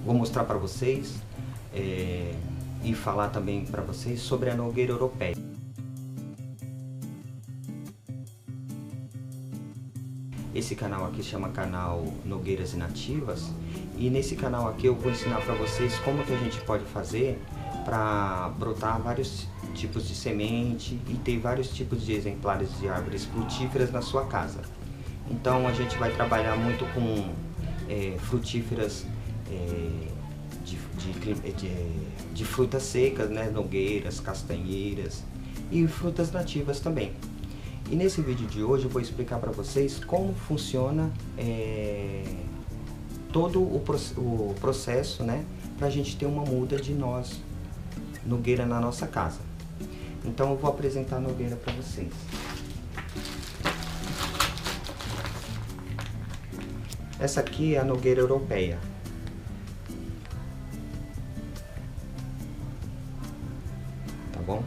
vou mostrar para vocês e falar também para vocês sobre a nogueira europeia. Esse canal aqui chama canal Nogueiras Inativas, e nesse canal aqui eu vou ensinar para vocês como que a gente pode fazer para brotar vários tipos de semente e ter vários tipos de exemplares de árvores frutíferas na sua casa. Então a gente vai trabalhar muito com frutíferas de frutas secas, né? Nogueiras, castanheiras e frutas nativas também. E nesse vídeo de hoje eu vou explicar para vocês como funciona todo o processo, né, para a gente ter uma muda de noz nogueira na nossa casa. Então eu vou apresentar a nogueira para vocês. Essa aqui é a nogueira europeia. Tá bom?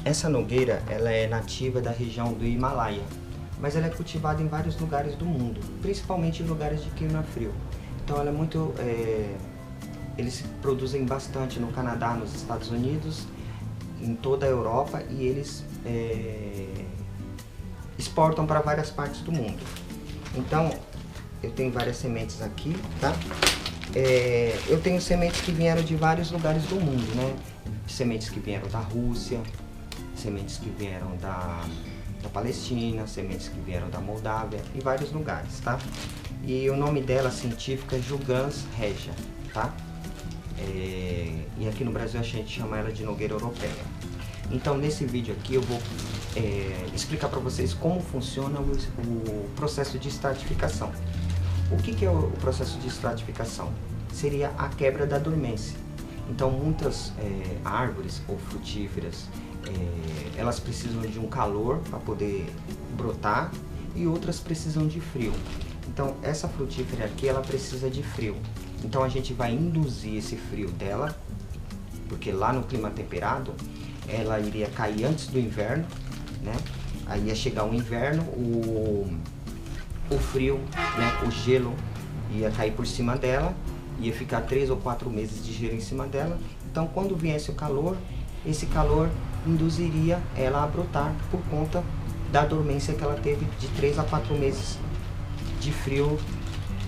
Essa nogueira, ela é nativa da região do Himalaia, mas ela é cultivada em vários lugares do mundo, principalmente em lugares de clima frio. Então ela é muito... eles produzem bastante no Canadá, nos Estados Unidos, em toda a Europa, e eles exportam para várias partes do mundo. Então eu tenho várias sementes aqui, tá? Eu tenho sementes que vieram de vários lugares do mundo, né? Sementes que vieram da Rússia, sementes que vieram da Palestina, sementes que vieram da Moldávia e vários lugares, tá? E o nome dela científico é Juglans regia, tá? E aqui no Brasil a gente chama ela de nogueira europeia. Então nesse vídeo aqui eu vou explicar para vocês como funciona o processo de estratificação. O que é o processo de estratificação? Seria a quebra da dormência. Então muitas árvores ou frutíferas, elas precisam de um calor para poder brotar, e outras precisam de frio. Então essa frutífera aqui, ela precisa de frio. Então a gente vai induzir esse frio dela, porque lá no clima temperado ela iria cair antes do inverno, né? Aí ia chegar o inverno, o frio, né? O gelo ia cair por cima dela, ia ficar 3 ou 4 meses de gelo em cima dela. Então quando viesse o calor, esse calor induziria ela a brotar por conta da dormência que ela teve de 3 a 4 meses de frio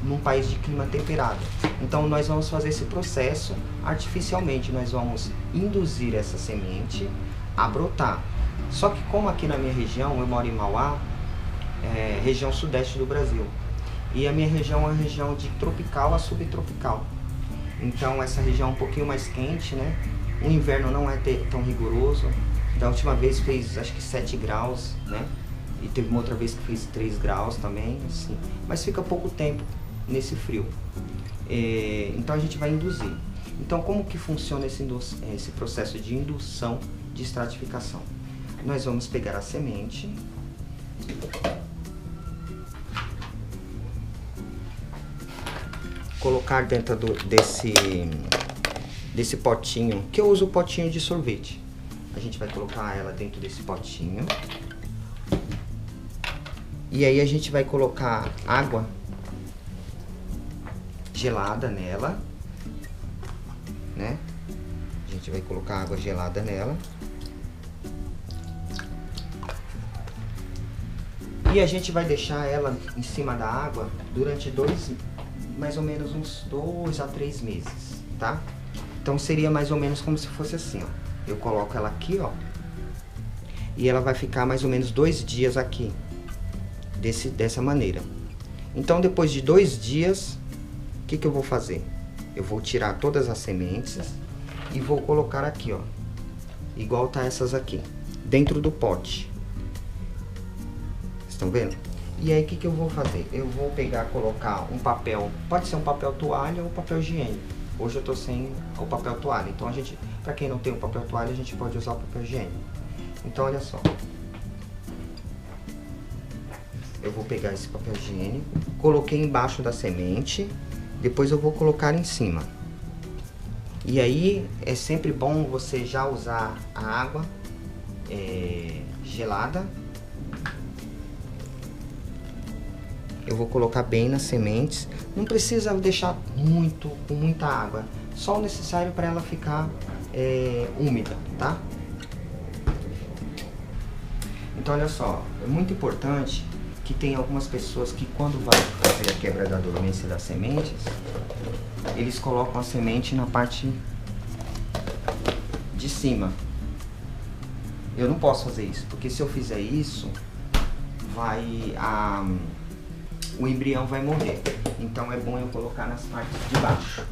num país de clima temperado. Então nós vamos fazer esse processo artificialmente, nós vamos induzir essa semente a brotar. Só que como aqui na minha região, eu moro em Mauá, região sudeste do Brasil, e a minha região é uma região de tropical a subtropical. Então essa região é um pouquinho mais quente, né? O inverno não é tão rigoroso. Da última vez fez acho que 7 graus, né? E teve uma outra vez que fez 3 graus também, assim. Mas fica pouco tempo nesse frio. Então a gente vai induzir. Então como que funciona esse processo de indução de estratificação? Nós vamos pegar a semente, colocar dentro desse potinho, que eu uso o potinho de sorvete. A gente vai colocar ela dentro desse potinho. E aí a gente vai colocar água gelada nela, né? A gente vai colocar água gelada nela. E a gente vai deixar ela em cima da água durante mais ou menos uns 2 a 3 meses, tá? Então seria mais ou menos como se fosse assim, ó. Eu coloco ela aqui, ó, e ela vai ficar mais ou menos 2 dias aqui, dessa maneira. Então depois de 2 dias, o que eu vou fazer? Eu vou tirar todas as sementes e vou colocar aqui, ó, igual tá essas aqui, dentro do pote. Estão vendo? E aí o que eu vou fazer? Eu vou pegar, colocar um papel, pode ser um papel toalha ou papel higiênico. Hoje eu tô sem o papel toalha, então a gente, para quem não tem o papel toalha, a gente pode usar o papel higiênico. Então olha só, eu vou pegar esse papel higiênico, coloquei embaixo da semente, depois eu vou colocar em cima. E aí é sempre bom você já usar a água gelada Eu vou colocar bem nas sementes. Não precisa deixar com muita água. Só o necessário para ela ficar úmida, tá? Então olha só, é muito importante que tem algumas pessoas que quando vai fazer a quebra da dormência das sementes, eles colocam a semente na parte de cima. Eu não posso fazer isso, porque se eu fizer isso, o embrião vai morrer. Então é bom eu colocar nas partes de baixo.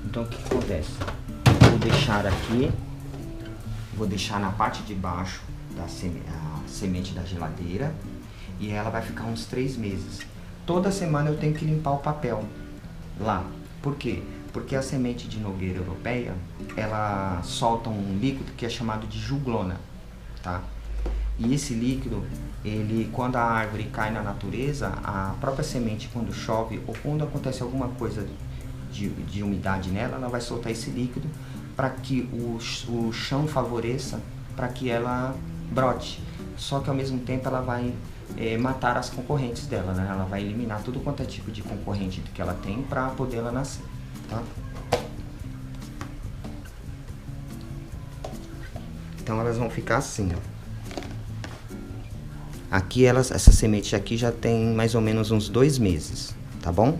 Então o que acontece? Vou deixar aqui, vou deixar na parte de baixo a semente da geladeira e ela vai ficar uns 3 meses. Toda semana eu tenho que limpar o papel lá. Por quê? Porque a semente de nogueira europeia, ela solta um líquido que é chamado de juglona, tá? E esse líquido, quando a árvore cai na natureza, a própria semente, quando chove ou quando acontece alguma coisa de umidade nela, ela vai soltar esse líquido para que o chão favoreça para que ela brote. Só que ao mesmo tempo ela vai matar as concorrentes dela, né? Ela vai eliminar tudo quanto é tipo de concorrente que ela tem para poder ela nascer, tá? Então elas vão ficar assim, ó. Aqui essa semente aqui já tem mais ou menos uns 2 meses, tá bom?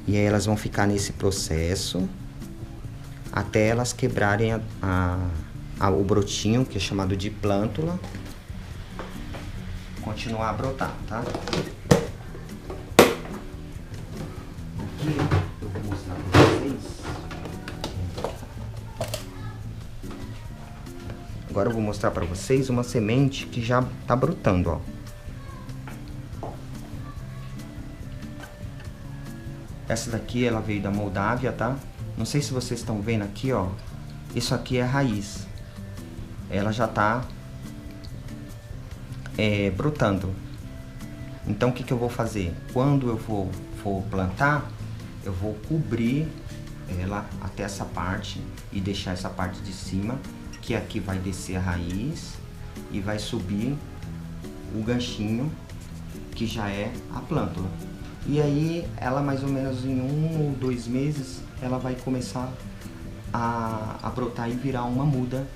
E aí elas vão ficar nesse processo até elas quebrarem o brotinho, que é chamado de plântula, continuar a brotar, tá? Aqui eu vou mostrar para vocês. Agora eu vou mostrar para vocês uma semente que já tá brotando, ó. Essa daqui ela veio da Moldávia, tá? Não sei se vocês estão vendo aqui, ó. Isso aqui é a raiz. Ela já tá brotando. Então o que eu vou fazer? Quando eu for plantar, eu vou cobrir ela até essa parte e deixar essa parte de cima, que aqui vai descer a raiz e vai subir o ganchinho, que já é a plântula. E aí ela mais ou menos em 1 ou 2 meses ela vai começar a brotar e virar uma muda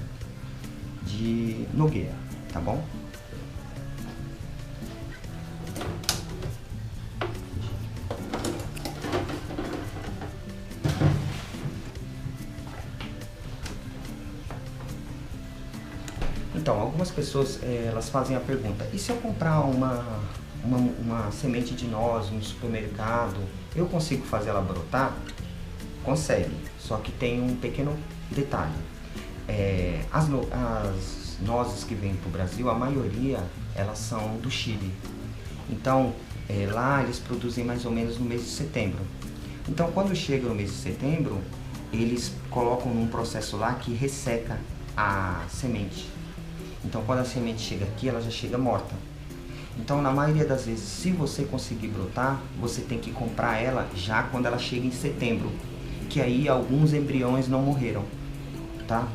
de nogueira, tá bom? Então, algumas pessoas elas fazem a pergunta: e se eu comprar uma semente de noz no supermercado, eu consigo fazer ela brotar? Consegue, só que tem um pequeno detalhe. As nozes que vêm para o Brasil, a maioria elas são do Chile. Então lá eles produzem mais ou menos no mês de setembro. Então quando chega no mês de setembro, eles colocam num processo lá que resseca a semente. Então quando a semente chega aqui, ela já chega morta. Então na maioria das vezes, se você conseguir brotar, você tem que comprar ela já quando ela chega em setembro, que aí alguns embriões não morreram, tá?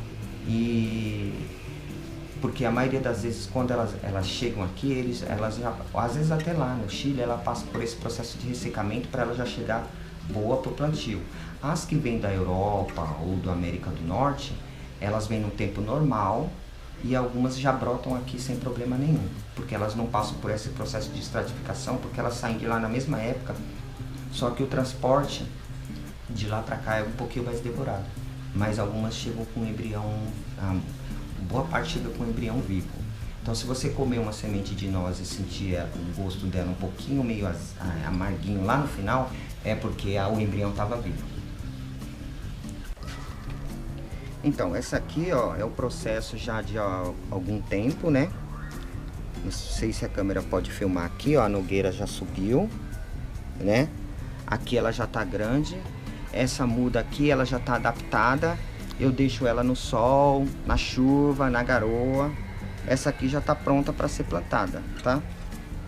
Porque a maioria das vezes quando elas chegam aqui, elas já, às vezes até lá no Chile, ela passa por esse processo de ressecamento para ela já chegar boa para o plantio. As que vêm da Europa ou da América do Norte, elas vêm no tempo normal e algumas já brotam aqui sem problema nenhum, porque elas não passam por esse processo de estratificação, porque elas saem de lá na mesma época, só que o transporte de lá para cá é um pouquinho mais demorado. Mas algumas chegam com embrião, boa parte chega com embrião vivo. Então se você comer uma semente de noz e sentir o gosto dela um pouquinho meio amarguinho lá no final, é porque o embrião estava vivo. Então essa aqui, ó, é o processo já de algum tempo, né? Não sei se a câmera pode filmar aqui, ó, a nogueira já subiu, né? Aqui ela já tá grande. Essa muda aqui, ela já tá adaptada. Eu deixo ela no sol, na chuva, na garoa. Essa aqui já tá pronta para ser plantada, tá?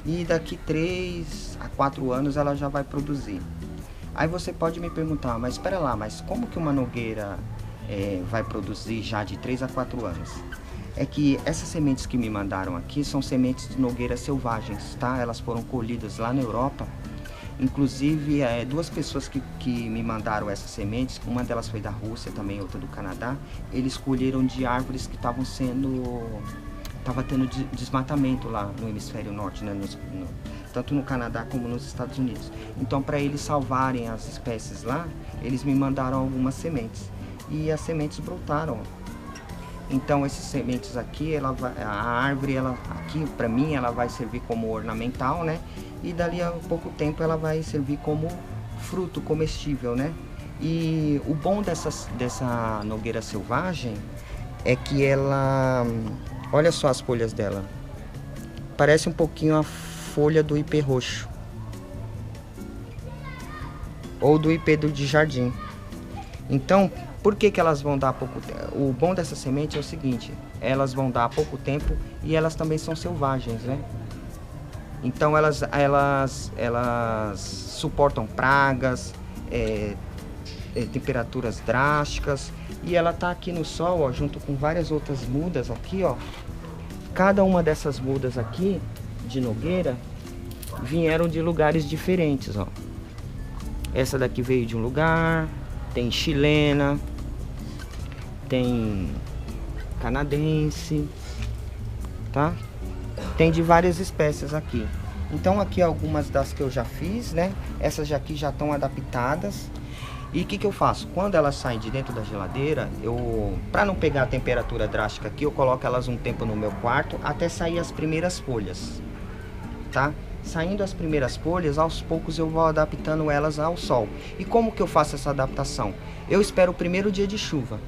E daqui 3 a 4 anos ela já vai produzir. Aí você pode me perguntar, mas espera lá, mas como que uma nogueira vai produzir já de 3 a 4 anos? é que essas sementes que me mandaram aqui são sementes de nogueiras selvagens, tá? Elas foram colhidas lá na Europa. Inclusive, duas pessoas que me mandaram essas sementes, uma delas foi da Rússia também, outra do Canadá. Eles colheram de árvores que estavam tava tendo desmatamento lá no hemisfério norte, né? Tanto no Canadá como nos Estados Unidos. Então, para eles salvarem as espécies lá, eles me mandaram algumas sementes. E as sementes brotaram. Então, essas sementes aqui, a árvore, aqui para mim, ela vai servir como ornamental, né? E dali a pouco tempo ela vai servir como fruto comestível, né? E o bom dessa nogueira selvagem é que ela... Olha só as folhas dela. Parece um pouquinho a folha do ipê roxo. Ou do ipê de jardim. Então, por que elas vão dar pouco tempo? O bom dessa semente é o seguinte, elas vão dar pouco tempo e elas também são selvagens, né? Então elas suportam pragas, temperaturas drásticas, e ela tá aqui no sol, ó, junto com várias outras mudas aqui, ó. Cada uma dessas mudas aqui de nogueira vieram de lugares diferentes, ó. Essa daqui veio de um lugar, tem chilena, tem canadense, tá? Tem de várias espécies aqui. Então aqui algumas das que eu já fiz, né? Essas aqui já estão adaptadas. E o que eu faço? Quando elas saem de dentro da geladeira, para não pegar a temperatura drástica aqui, eu coloco elas um tempo no meu quarto até sair as primeiras folhas, tá? Saindo as primeiras folhas, aos poucos eu vou adaptando elas ao sol. E como que eu faço essa adaptação? Eu espero o primeiro dia de chuva.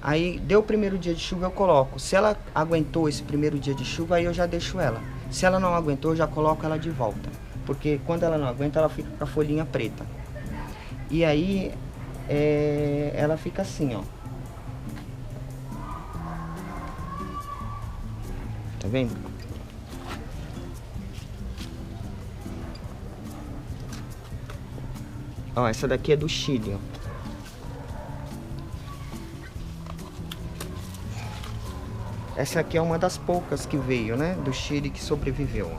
Aí, deu o primeiro dia de chuva, eu coloco. Se ela aguentou esse primeiro dia de chuva, aí eu já deixo ela. Se ela não aguentou, eu já coloco ela de volta. Porque quando ela não aguenta, ela fica com a folhinha preta. E aí, ela fica assim, ó. Tá vendo? Ó, essa daqui é do Chile, ó. Essa aqui é uma das poucas que veio, né? Do Chile que sobreviveu.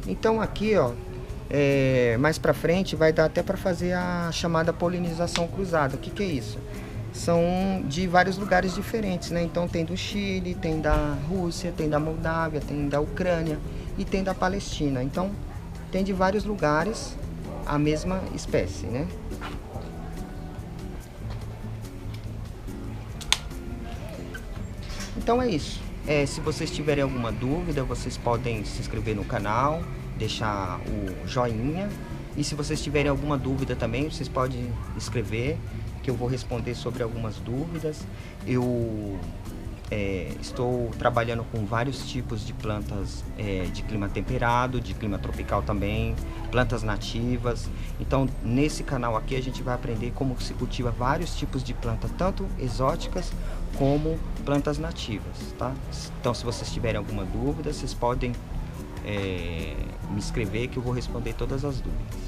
Então aqui, ó, mais pra frente vai dar até pra fazer a chamada polinização cruzada. O que é isso? São de vários lugares diferentes, né? Então tem do Chile, tem da Rússia, tem da Moldávia, tem da Ucrânia e tem da Palestina. Então tem de vários lugares a mesma espécie, né? Então é isso. Se vocês tiverem alguma dúvida, vocês podem se inscrever no canal, deixar o joinha. E se vocês tiverem alguma dúvida também, vocês podem escrever, que eu vou responder sobre algumas dúvidas. Eu estou trabalhando com vários tipos de plantas de clima temperado, de clima tropical também, plantas nativas. Então nesse canal aqui a gente vai aprender como se cultiva vários tipos de plantas, tanto exóticas como plantas nativas, tá? Então se vocês tiverem alguma dúvida, vocês podem me escrever que eu vou responder todas as dúvidas.